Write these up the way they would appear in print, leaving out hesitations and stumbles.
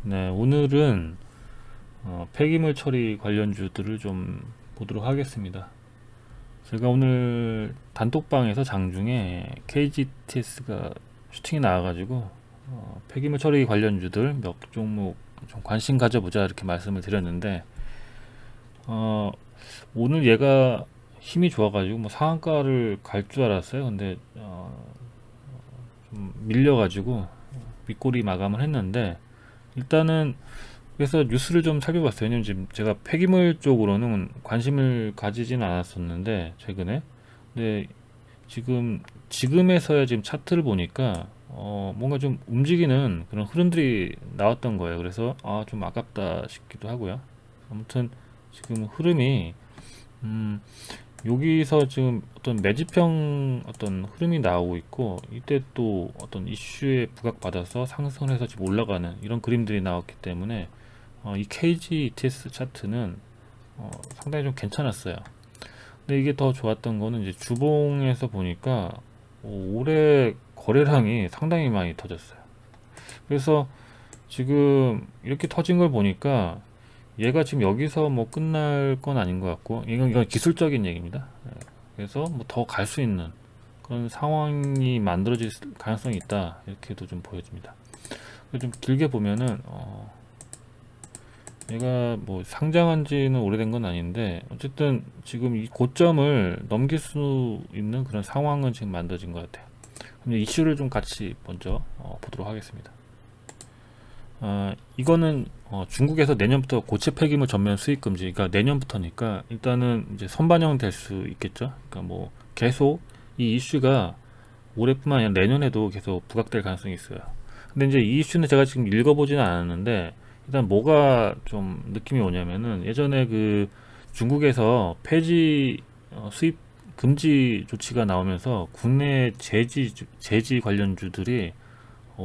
네, 오늘은 폐기물 처리 관련주들을 좀 보도록 하겠습니다. 제가 오늘 단톡방에서 장중에 KGTS가 슈팅이 나와가지고 폐기물 처리 관련주들 몇 종목 좀 관심 가져보자 이렇게 말씀을 드렸는데 어, 오늘 얘가 힘이 좋아가지고 뭐 상한가를 갈 줄 알았어요. 근데 좀 밀려가지고 윗꼬리 마감을 했는데 일단은 그래서 뉴스를 좀 살펴봤어요. 왜냐면 지금 제가 폐기물 쪽으로는 관심을 가지진 않았었는데 최근에. 근데 지금에서야 지금 차트를 보니까 뭔가 좀 움직이는 그런 흐름들이 나왔던 거예요. 그래서 좀 아깝다 싶기도 하고요. 아무튼 지금 흐름이 음, 여기서 지금 어떤 매집형 어떤 흐름이 나오고 있고 이때 또 어떤 이슈에 부각받아서 상승을 해서 지금 올라가는 이런 그림들이 나왔기 때문에 이 KG ETS 차트는 상당히 좀 괜찮았어요. 근데 이게 더 좋았던 거는 이제 주봉에서 보니까 올해 거래량이 상당히 많이 터졌어요. 그래서 지금 이렇게 터진 걸 보니까 얘가 지금 여기서 뭐 끝날 건 아닌 것 같고 이건 기술적인 얘기입니다. 그래서 뭐 더 갈 수 있는 그런 상황이 만들어질 가능성이 있다 이렇게도 좀 보여집니다. 좀 길게 보면은 얘가 뭐 상장한 지는 오래된 건 아닌데 어쨌든 지금 이 고점을 넘길 수 있는 그런 상황은 지금 만들어진 것 같아요. 근데 이슈를 좀 같이 먼저 보도록 하겠습니다. 이거는 중국에서 내년부터 고체 폐기물 전면 수입 금지. 그러니까 내년부터니까 일단은 이제 선반영 될 수 있겠죠. 그러니까 뭐 계속 이 이슈가 올해뿐만 아니라 내년에도 계속 부각될 가능성이 있어요. 근데 이제 이 이슈는 제가 지금 읽어보지는 않았는데 일단 뭐가 좀 느낌이 오냐면은 예전에 그 중국에서 폐지 수입 금지 조치가 나오면서 국내 제지 관련주들이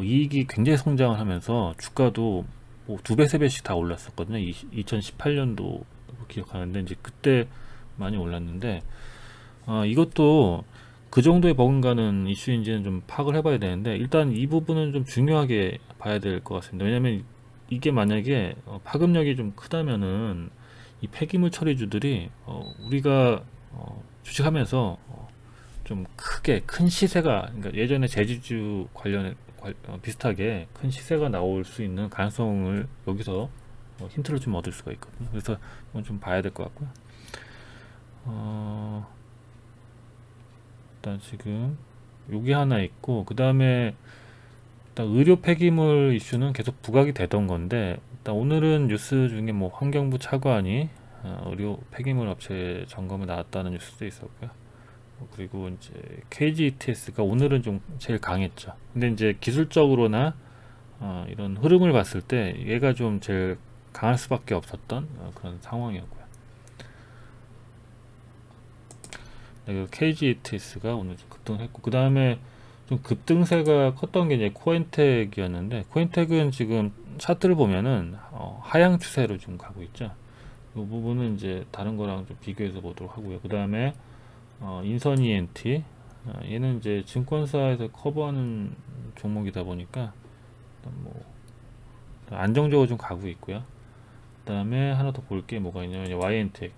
이익이 굉장히 성장을 하면서 주가도 뭐 두 배, 세 배씩 다 올랐었거든요. 2018년도 기억하는데 이제 그때 많이 올랐는데 이것도 그 정도의 버금가는 이슈인지는 좀 파악을 해봐야 되는데 일단 이 부분은 좀 중요하게 봐야 될 것 같습니다. 왜냐하면 이게 만약에 파급력이 좀 크다면은 이 폐기물 처리주들이 우리가 주식하면서 좀 크게 큰 시세가 그러니까 예전에 제지주 관련해 비슷하게 큰 시세가 나올 수 있는 가능성을 여기서 힌트를 좀 얻을 수가 있거든요. 그래서 이건 좀 봐야 될 것 같고요. 어, 일단 지금 여기 하나 있고 그 다음에 일단 의료 폐기물 이슈는 계속 부각이 되던 건데 일단 오늘은 뉴스 중에 뭐 환경부 차관이 의료 폐기물 업체 점검에 나왔다는 뉴스도 있었고요. 그리고 이제 KGTS가 오늘은 좀 제일 강했죠. 근데 이제 기술적으로나 이런 흐름을 봤을 때 얘가 좀 제일 강할 수밖에 없었던 그런 상황이었고요. 네, KGTS가 오늘 좀 급등했고 그 다음에 좀 급등세가 컸던 게 이제 코엔텍이었는데 코엔텍은 지금 차트를 보면은 하향 추세로 좀 가고 있죠. 이 부분은 이제 다른 거랑 좀 비교해서 보도록 하고요. 그 다음에 인선 ENT 얘는 이제 증권사에서 커버하는 종목이다 보니까 뭐 안정적으로 좀 가고 있고요. 그 다음에 하나 더 볼 게 뭐가 있냐면 YN텍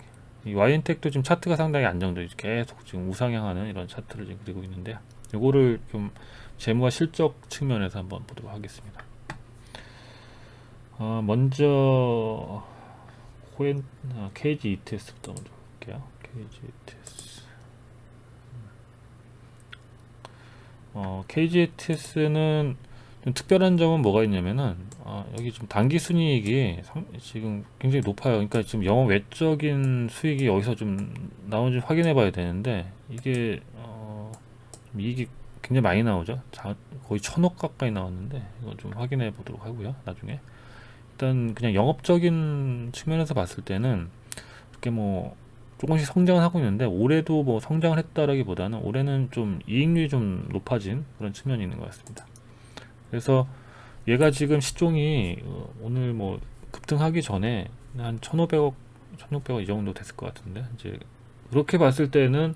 이 YN텍도 지금 차트가 상당히 안정적이죠. 계속 지금 우상향하는 이런 차트를 지금 그리고 있는데 요거를 좀 재무와 실적 측면에서 한번 보도록 하겠습니다. 먼저 KG ETS부터 먼저 볼게요. KG ETS KGTS는 좀 특별한 점은 뭐가 있냐면은 여기 좀 단기 순이익이 지금 굉장히 높아요. 그러니까 지금 영업 외적인 수익이 여기서 좀 나오는지 확인해 봐야 되는데 이게 좀 이익이 굉장히 많이 나오죠. 거의 1,000억 가까이 나왔는데 이건 좀 확인해 보도록 하고요. 나중에 일단 그냥 영업적인 측면에서 봤을 때는 이렇게 뭐 조금씩 성장을 하고 있는데 올해도 뭐 성장을 했다라기보다는 올해는 좀 이익률이 좀 높아진 그런 측면이 있는 것 같습니다. 그래서 얘가 지금 시종이 오늘 뭐 급등하기 전에 한 1,500억, 1,600억 이 정도 됐을 것 같은데 이제 그렇게 봤을 때는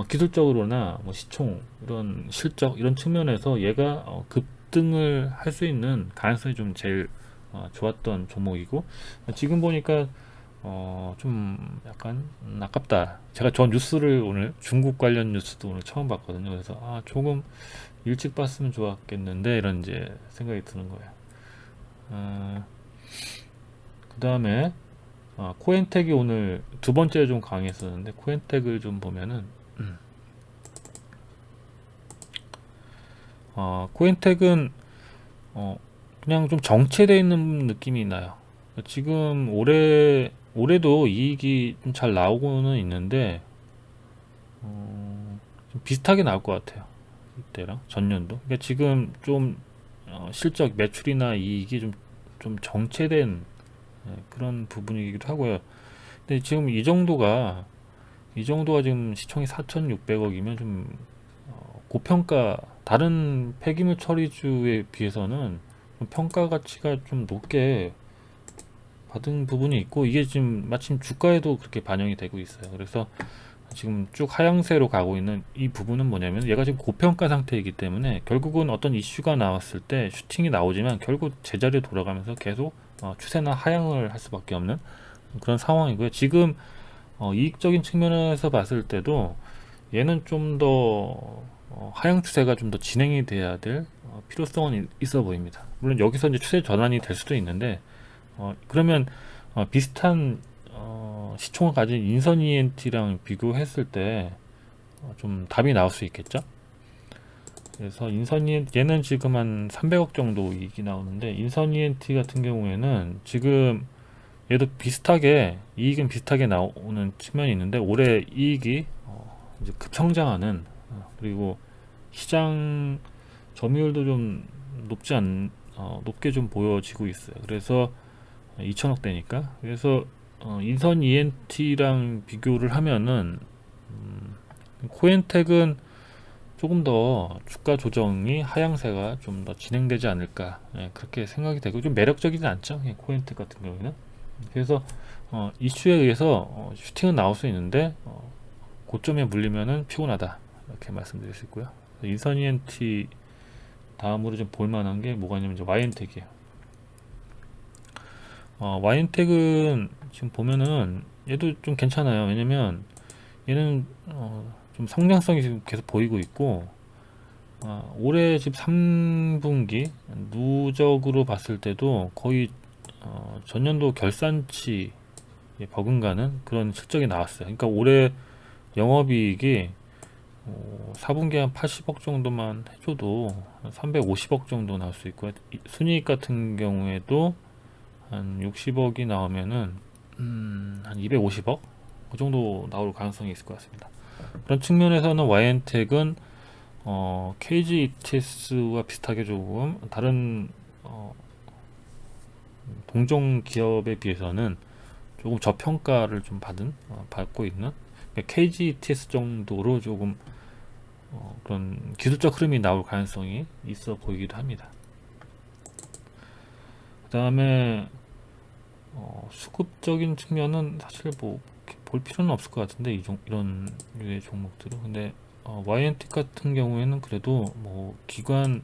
기술적으로나 뭐 시총 이런 실적 이런 측면에서 얘가 급등을 할 수 있는 가능성이 좀 제일 좋았던 종목이고, 지금 보니까 좀 약간 아깝다. 제가 저 뉴스를 오늘 중국 관련 뉴스도 오늘 처음 봤거든요. 그래서 조금 일찍 봤으면 좋았겠는데 이런 이제 생각이 드는 거예요. 그 다음에 코엔텍이 오늘 두 번째 좀 강했었는데, 코엔텍을 좀 보면은 코엔텍은 그냥 좀 정체되어 있는 느낌이 나요. 지금 올해도 이익이 좀 잘 나오고는 있는데 좀 비슷하게 나올 것 같아요. 이때랑 전년도. 그러니까 지금 좀 실적 매출이나 이익이 좀 정체된 그런 부분이기도 하고요. 근데 지금 이 정도가 지금 시총이 4,600억이면 좀 고평가, 다른 폐기물 처리주에 비해서는 좀 평가 가치가 좀 높게 받은 부분이 있고, 이게 지금 마침 주가에도 그렇게 반영이 되고 있어요. 그래서 지금 쭉 하향세로 가고 있는 이 부분은 뭐냐면, 얘가 지금 고평가 상태이기 때문에 결국은 어떤 이슈가 나왔을 때 슈팅이 나오지만 결국 제자리에 돌아가면서 계속 추세나 하향을 할 수밖에 없는 그런 상황이고요. 지금 이익적인 측면에서 봤을 때도 얘는 좀 더 하향 추세가 좀 더 진행이 돼야 될 필요성은 있어 보입니다. 물론 여기서 이제 추세 전환이 될 수도 있는데, 그러면 비슷한 시총을 가진 인선 ENT랑 비교했을 때 좀 답이 나올 수 있겠죠. 그래서 인선 ENT, 얘는 지금 한 300억 정도 이익이 나오는데, 인선 ENT 같은 경우에는 지금 얘도 비슷하게 이익은 비슷하게 나오는 측면이 있는데, 올해 이익이 이제 급성장하는, 그리고 시장 점유율도 좀 높게 좀 보여지고 있어요. 그래서 2천억대니까. 그래서 인선 ENT랑 비교를 하면은 코엔텍은 조금 더 주가 조정이 하향세가 좀 더 진행되지 않을까, 그렇게 생각이 되고, 좀 매력적이지 않죠, 코엔텍 같은 경우에는. 그래서 이슈에 의해서 슈팅은 나올 수 있는데 고점에 물리면은 피곤하다, 이렇게 말씀드릴 수 있고요. 인선 ENT 다음으로 좀 볼만한 게 뭐가 있냐면 이제 와이엔텍이에요. 와이엔텍은 지금 보면은 얘도 좀 괜찮아요. 왜냐면 얘는 좀 성장성이 지금 계속 보이고 있고, 올해 지금 3분기 누적으로 봤을 때도 거의 전년도 결산치에 버금가는 그런 실적이 나왔어요. 그러니까 올해 영업이익이 4분기에 한 80억 정도만 해줘도 350억 정도 나올 수 있고요. 순이익 같은 경우에도 한 60억이 나오면은 한 250억 그 정도 나올 가능성이 있을 것 같습니다. 그런 측면에서는 와이엔텍은 KG ETS와 비슷하게 조금 다른 동종 기업에 비해서는 조금 저평가를 좀 받고 있는, KG ETS 정도로 조금 그런 기술적 흐름이 나올 가능성이 있어 보이기도 합니다. 그 다음에 수급적인 측면은 사실 뭐 볼 필요는 없을 것 같은데, 이런 류의 종목들은. 근데 YNT 같은 경우에는 그래도 뭐 기관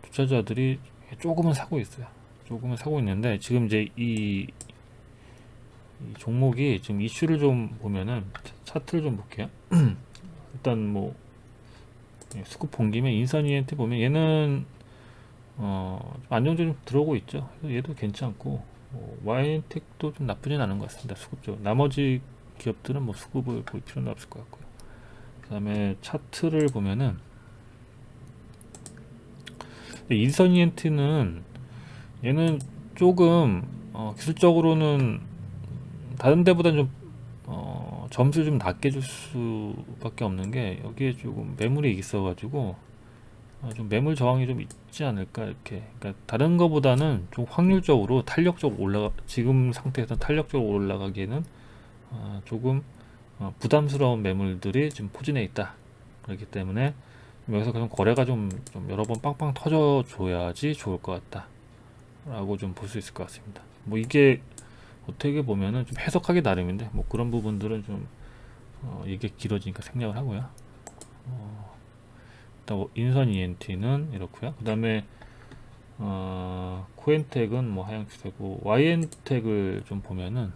투자자들이 조금은 사고 있어요. 조금은 사고 있는데, 지금 이제 이 종목이 지금 이슈를 좀 보면은 차트를 좀 볼게요. 일단 뭐 수급 본 김에 인선 ENT 보면 얘는 안정적으로 좀 들어오고 있죠. 그래서 얘도 괜찮고, 와이엔텍도 좀 나쁘진 않은 것 같습니다. 수급적으로. 나머지 기업들은 뭐 수급을 볼 필요는 없을 것 같고요. 그 다음에 차트를 보면은 인선 ENT는 얘는 조금 기술적으로는 다른 데보다는 좀 점수 좀 낮게 줄 수밖에 없는 게, 여기에 조금 매물이 있어가지고 좀 매물 저항이 좀 있지 않을까, 이렇게. 그러니까 다른 거보다는 좀 확률적으로 탄력적으로 지금 상태에서 탄력적으로 올라가기에는 조금 부담스러운 매물들이 지금 포진해 있다. 그렇기 때문에 여기서 그냥 거래가 좀 여러 번 빵빵 터져 줘야지 좋을 것 같다 라고 좀 볼 수 있을 것 같습니다. 뭐 이게 어떻게 보면은 좀 해석하기 나름인데, 뭐 그런 부분들은 좀 이게 길어지니까 생략을 하고요. 일단 인선 ENT는 이렇고요. 그 다음에 코엔텍은 뭐 하향 추세고, YN텍을 좀 보면은,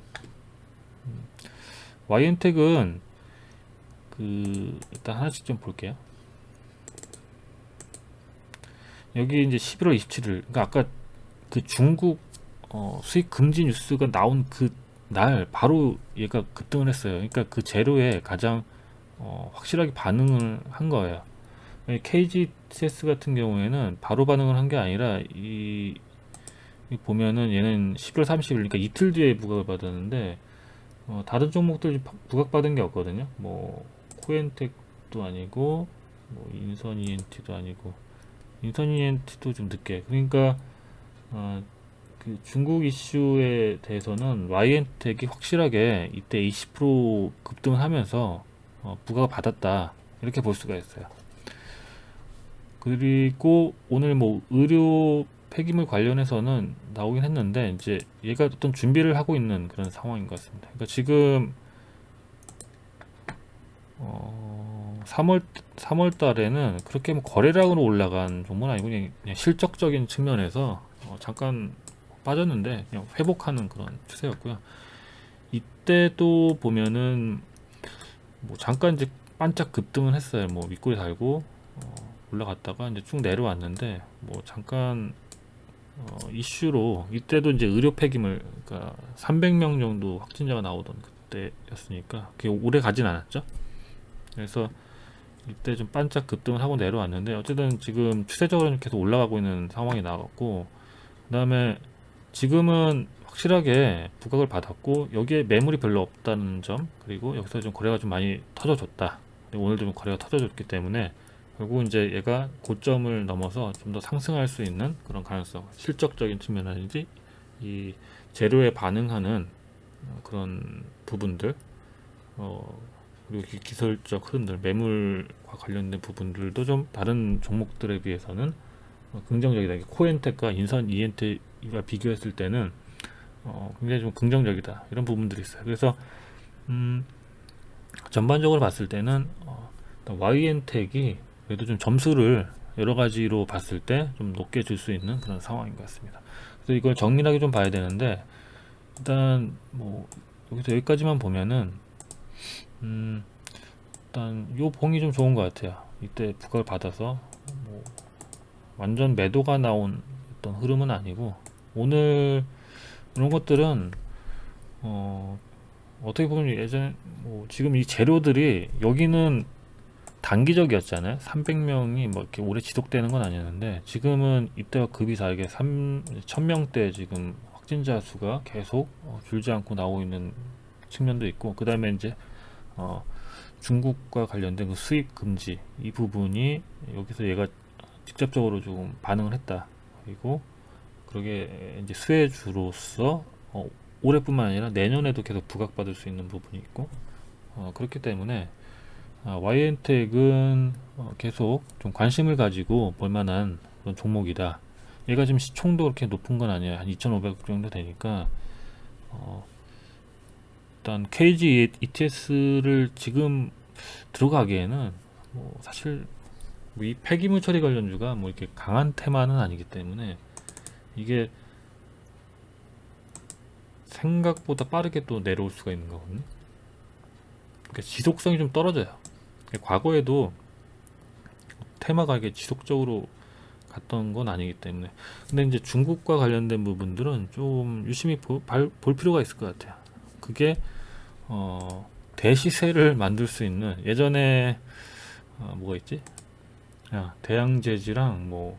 YN텍은 일단 하나씩 좀 볼게요. 여기 이제 11월 27일, 그러니까 아까 그 중국 수입 금지 뉴스가 나온 그 날 바로 얘가 급등을 했어요. 그러니까 그 재료에 가장 확실하게 반응을 한 거예요. KGTS 같은 경우에는 바로 반응을 한 게 아니라 이 보면은 얘는 11월 30일, 그러니까 이틀 뒤에 부각을 받았는데, 다른 종목들 부각받은 게 없거든요. 뭐 코엔텍도 아니고, 뭐 인선 ENT도 아니고, 인선 ENT도 좀 늦게. 그러니까 그 중국 이슈에 대해서는 YN텍이 확실하게 이때 20% 급등을 하면서 부각을 받았다, 이렇게 볼 수가 있어요. 그리고 오늘 뭐 의료 폐기물 관련해서는 나오긴 했는데, 이제 얘가 어떤 준비를 하고 있는 그런 상황인 것 같습니다. 그러니까 지금 3월 달에는 그렇게 뭐 거래량으로 올라간 종목은 아니고, 그냥 실적적인 측면에서 잠깐 빠졌는데 그냥 회복하는 그런 추세였고요. 이때 또 보면은 뭐 잠깐 이제 반짝 급등을 했어요. 뭐 윗골이 달고 올라갔다가 이제 쭉 내려왔는데, 뭐 잠깐 이슈로 이때도 이제 의료 폐기물, 그러니까 300명 정도 확진자가 나오던 그때였으니까 그게 오래 가진 않았죠. 그래서 이때 좀 반짝 급등을 하고 내려왔는데, 어쨌든 지금 추세적으로는 계속 올라가고 있는 상황이 나왔고, 그 다음에 지금은 확실하게 부각을 받았고, 여기에 매물이 별로 없다는 점, 그리고 여기서 좀 거래가 좀 많이 터져줬다. 오늘도 좀 거래가 터져줬기 때문에 결국 이제 얘가 고점을 넘어서 좀 더 상승할 수 있는 그런 가능성, 실적적인 측면이라든지 이 재료에 반응하는 그런 부분들, 그리고 기술적 흐름들, 매물과 관련된 부분들도 좀 다른 종목들에 비해서는 긍정적이다. 코엔텍과 인선 ENT가 비교했을 때는 굉장히 좀 긍정적이다, 이런 부분들이 있어요. 그래서 전반적으로 봤을 때는 YN텍이 그래도 좀 점수를 여러 가지로 봤을 때 좀 높게 줄 수 있는 그런 상황인 것 같습니다. 그래서 이걸 정밀하게 좀 봐야 되는데, 일단 뭐 여기서 여기까지만 보면은 일단 요 봉이 좀 좋은 것 같아요. 이때 부각을 받아서 뭐 완전 매도가 나온 어떤 흐름은 아니고, 오늘 이런 것들은 어떻게 보면 예전 뭐 지금 이 재료들이 여기는 단기적이었잖아요. 300명이 뭐 이렇게 오래 지속되는 건 아니었는데, 지금은 이때와 급이 다르게 1000명대 지금 확진자 수가 계속 줄지 않고 나오고 있는 측면도 있고, 그 다음에 이제 중국과 관련된 그 수입 금지, 이 부분이 여기서 얘가 직접적으로 조금 반응을 했다. 그리고 그러게 이제 수혜주로서 올해뿐만 아니라 내년에도 계속 부각받을 수 있는 부분이 있고, 그렇기 때문에 YN텍은 계속 좀 관심을 가지고 볼만한 그런 종목이다. 얘가 지금 시총도 그렇게 높은 건 아니에요. 한 2,500 정도 되니까 일단 KG ETS를 지금 들어가기에는 뭐 사실 이 폐기물 처리 관련주가 뭐 이렇게 강한 테마는 아니기 때문에 이게 생각보다 빠르게 또 내려올 수가 있는 거거든요. 그러니까 지속성이 좀 떨어져요. 과거에도 테마가 이게 지속적으로 갔던 건 아니기 때문에. 근데 이제 중국과 관련된 부분들은 좀 유심히 볼 필요가 있을 것 같아요. 그게 대시세를 만들 수 있는, 예전에 뭐가 있지? 대양제지랑 뭐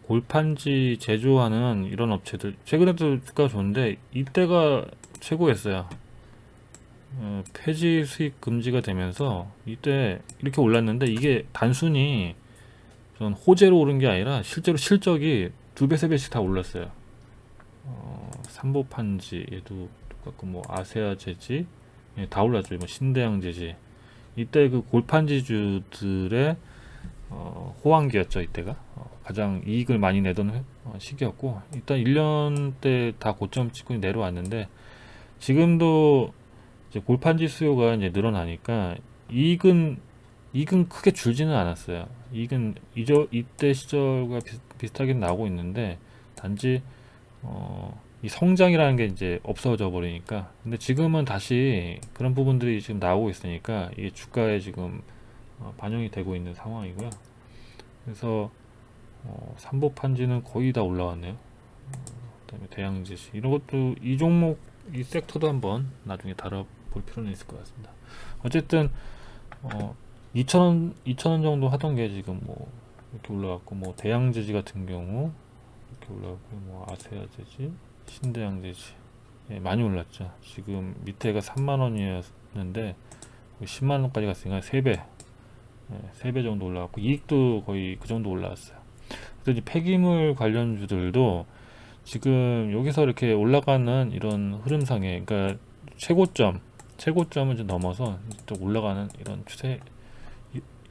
골판지 제조하는 이런 업체들 최근에도 주가가 좋은데, 이때가 최고였어요. 폐지 수입 금지가 되면서 이때 이렇게 올랐는데, 이게 단순히 전 호재로 오른 게 아니라 실제로 실적이 2배, 3배씩 다 올랐어요. 삼보판지 얘도 똑같고, 뭐 아세아 제지 다 올랐죠. 뭐 신대양 제지, 이때 그 골판지주들의 호황기였죠. 이때가 가장 이익을 많이 내던 시기였고, 일단 1년 때 다 고점 찍고 내려왔는데, 지금도 이제 골판지 수요가 이제 늘어나니까 이익은 크게 줄지는 않았어요. 이익은 이때 시절과 비슷하게 나오고 있는데 단지 이 성장이라는 게 이제 없어져 버리니까. 근데 지금은 다시 그런 부분들이 지금 나오고 있으니까 이게 주가에 지금 반영이 되고 있는 상황이고요. 그래서 삼보판지는 거의 다 올라왔네요. 그다음에 대양지시 이런 것도 이 종목 이 섹터도 한번 나중에 다뤄볼 필요는 있을 것 같습니다. 어쨌든 2,000원 정도 하던 게 지금 뭐 이렇게 올라갔고, 뭐 대양지지 같은 경우 이렇게 올라갔고, 뭐 아세아지지, 신대양지지, 예, 많이 올랐죠. 지금 밑에가 3만 원이었는데 10만 원까지 갔으니까 3배, 예, 3배 정도 올라갔고, 이익도 거의 그 정도 올라왔어요. 그래서 이제 폐기물 관련주들도 지금 여기서 이렇게 올라가는 이런 흐름상에, 그러니까 최고점을 좀 넘어서 또 올라가는 이런 추세,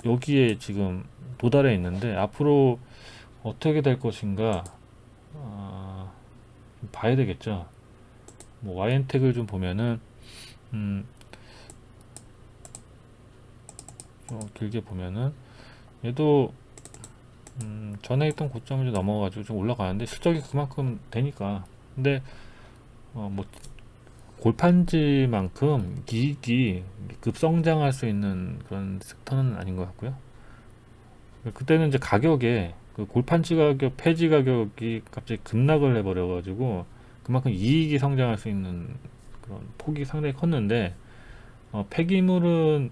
여기에 지금 도달해 있는데 앞으로 어떻게 될 것인가 좀 봐야 되겠죠. 뭐 와이엔텍을 좀 보면은 좀 길게 보면은 얘도 전에 있던 고점을 좀 넘어가지고 좀 올라가는데 실적이 그만큼 되니까. 근데 뭐 골판지만큼 이익이 급성장할 수 있는 그런 섹터는 아닌 것 같고요. 그때는 이제 가격에 그 골판지 가격, 폐지 가격이 갑자기 급락을 해버려가지고 그만큼 이익이 성장할 수 있는 그런 폭이 상당히 컸는데, 폐기물은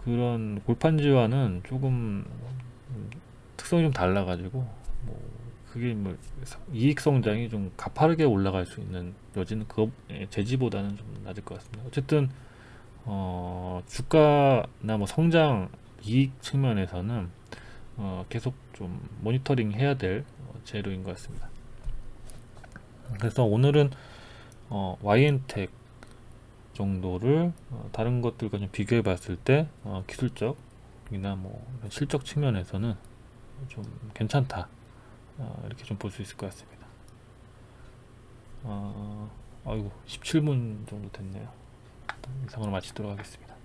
그런 골판지와는 조금 특성이 좀 달라가지고 뭐 그게 뭐 이익 성장이 좀 가파르게 올라갈 수 있는 여지는 그 재지보다는 좀 낮을 것 같습니다. 어쨌든 주가나 뭐 성장 이익 측면에서는 계속 좀 모니터링 해야 될 재료인 것 같습니다. 그래서 오늘은 YN텍 정도를 다른 것들과 좀 비교해 봤을 때 기술적이나 뭐 실적 측면에서는 좀 괜찮다, 이렇게 좀 볼 수 있을 것 같습니다. 아이고 17분 정도 됐네요. 이상으로 마치도록 하겠습니다.